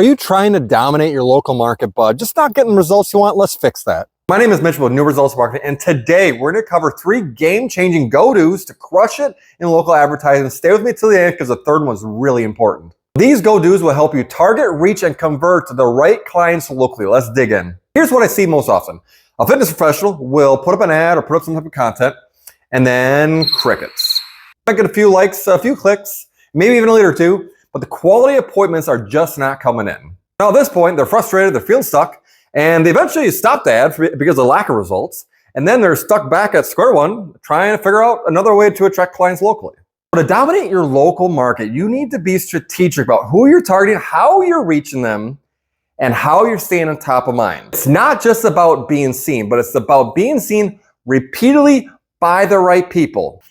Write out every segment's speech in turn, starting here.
Are you trying to dominate your local market, but just not getting the results you want? Let's fix that. My name is Mitch with New Results Marketing, and today we're going to cover 3 game-changing go-tos to crush it in local advertising. Stay with me till the end because the third one is really important. These go-tos will help you target, reach, and convert to the right clients locally. Let's dig in. Here's what I see most often. A fitness professional will put up an ad or put up some type of content, and then crickets. Might get a few likes, a few clicks, maybe even a lead or two, but the quality appointments are just not coming in. Now at this point, they're frustrated, they're feeling stuck, and they eventually stop the ad because of lack of results, and then they're stuck back at square one, trying to figure out another way to attract clients locally. But to dominate your local market, you need to be strategic about who you're targeting, how you're reaching them, and how you're staying on top of mind. It's not just about being seen, but it's about being seen repeatedly by the right people.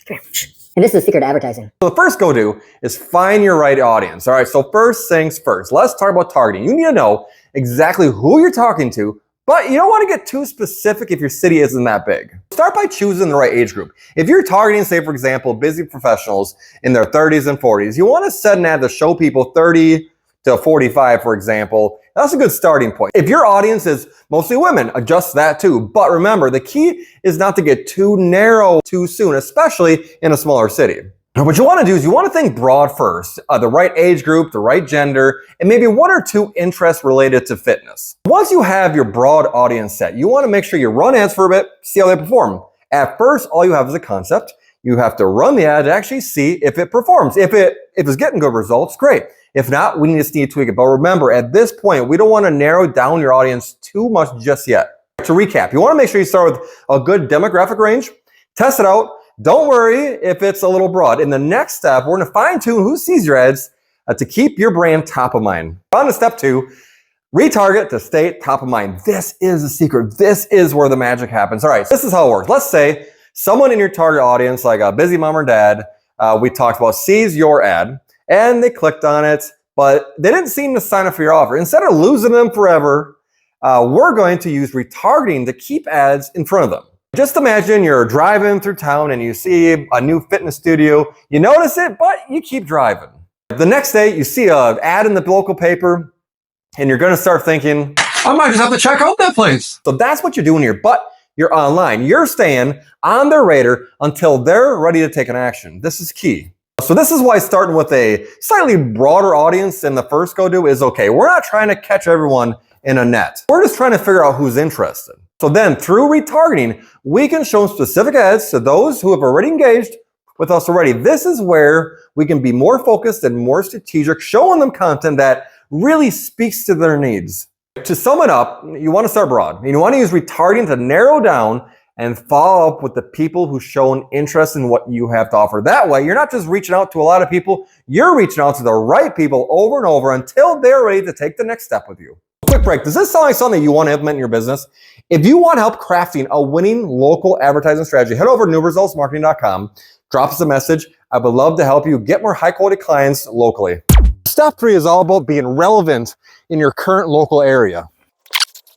And this is the secret to advertising. So the first go-to is find your right audience. All right, so first things first, let's talk about targeting. You need to know exactly who you're talking to, but you don't want to get too specific if your city isn't that big. Start by choosing the right age group. If you're targeting, say for example, busy professionals in their 30s and 40s, you want to set an ad to show people 30 to 45, for example. That's a good starting point. If your audience is mostly women, adjust that too. But remember, the key is not to get too narrow too soon, especially in a smaller city. Now, what you want to do is you want to think broad first, the right age group, the right gender, and maybe 1 or 2 interests related to fitness. Once you have your broad audience set, you want to make sure you run ads for a bit, see how they perform. At first, all you have is a concept. You have to run the ad to actually see if it performs. If it's getting good results, great. If not, we just need to tweak it. But remember, at this point, we don't want to narrow down your audience too much just yet. To recap, you want to make sure you start with a good demographic range, test it out. Don't worry if it's a little broad. In the next step, we're going to fine tune who sees your ads to keep your brand top of mind. On to step 2, retarget to stay top of mind. This is the secret. This is where the magic happens. All right, so this is how it works. Let's say someone in your target audience, like a busy mom or dad, we talked about, sees your ad and they clicked on it, but they didn't seem to sign up for your offer. Instead of losing them forever, we're going to use retargeting to keep ads in front of them. Just imagine you're driving through town and you see a new fitness studio. You notice it, but you keep driving. The next day, you see an ad in the local paper and you're going to start thinking, I might just have to check out that place. So that's what you're doing here, but you're online. You're staying on their radar until they're ready to take an action. This is key. So this is why starting with a slightly broader audience than the first go-to is okay. We're not trying to catch everyone in a net. We're just trying to figure out who's interested. So then through retargeting, we can show specific ads to those who have already engaged with us already. This is where we can be more focused and more strategic, showing them content that really speaks to their needs. To sum it up, you want to start broad. You want to use retargeting to narrow down and follow up with the people who show an interest in what you have to offer. That way, you're not just reaching out to a lot of people, you're reaching out to the right people over and over until they're ready to take the next step with you. Quick break. Does this sound like something you want to implement in your business? If you want help crafting a winning local advertising strategy, head over to newresultsmarketing.com, drop us a message. I would love to help you get more high quality clients locally. Step 3 is all about being relevant in your current local area.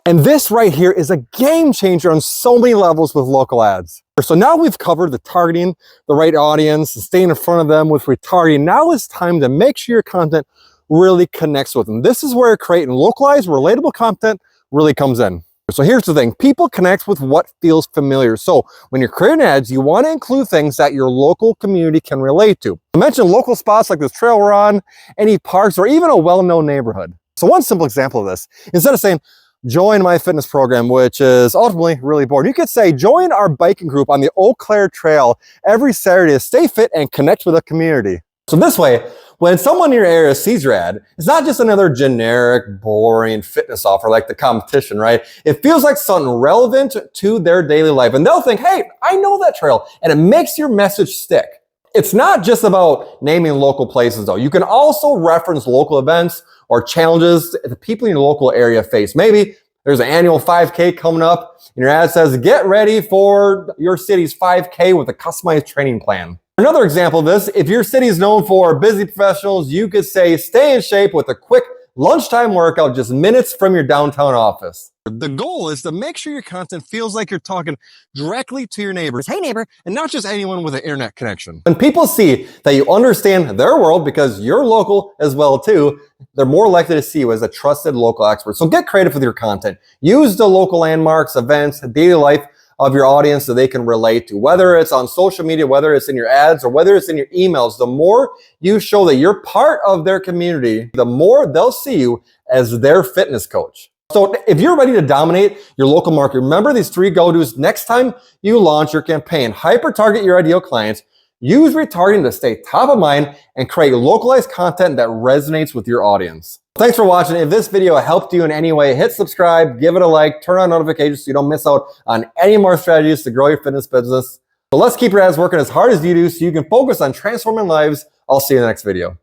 And this right here is a game changer on so many levels with local ads. So now we've covered the targeting, the right audience, and staying in front of them with retargeting. Now it's time to make sure your content really connects with them. This is where creating localized, relatable content really comes in. So here's the thing. People connect with what feels familiar. So when you're creating ads, you want to include things that your local community can relate to. I mentioned local spots like this trail we're on, any parks, or even a well-known neighborhood. So one simple example of this, instead of saying, join my fitness program, which is ultimately really boring, you could say, join our biking group on the Eau Claire Trail every Saturday to stay fit and connect with a community. So this way, when someone in your area sees your ad, it's not just another generic, boring fitness offer like the competition, right? It feels like something relevant to their daily life. And they'll think, hey, I know that trail. And it makes your message stick. It's not just about naming local places, though. You can also reference local events or challenges the people in your local area face. Maybe there's an annual 5K coming up, and your ad says, get ready for your city's 5K with a customized training plan. Another example of this, if your city is known for busy professionals, you could say, stay in shape with a quick lunchtime workout just minutes from your downtown office. The goal is to make sure your content feels like you're talking directly to your neighbors. Hey neighbor, and not just anyone with an internet connection. When people see that you understand their world because you're local as well too, they're more likely to see you as a trusted local expert. So get creative with your content. Use the local landmarks, events, daily life of your audience so they can relate to. Whether it's on social media, whether it's in your ads, or whether it's in your emails, the more you show that you're part of their community, the more they'll see you as their fitness coach. So if you're ready to dominate your local market, remember these 3 go-tos next time you launch your campaign. Hyper-target your ideal clients, use retargeting to stay top of mind, and create localized content that resonates with your audience. Thanks for watching. If this video helped you in any way, hit subscribe, give it a like, turn on notifications so you don't miss out on any more strategies to grow your fitness business. So let's keep your ads working as hard as you do so you can focus on transforming lives. I'll see you in the next video.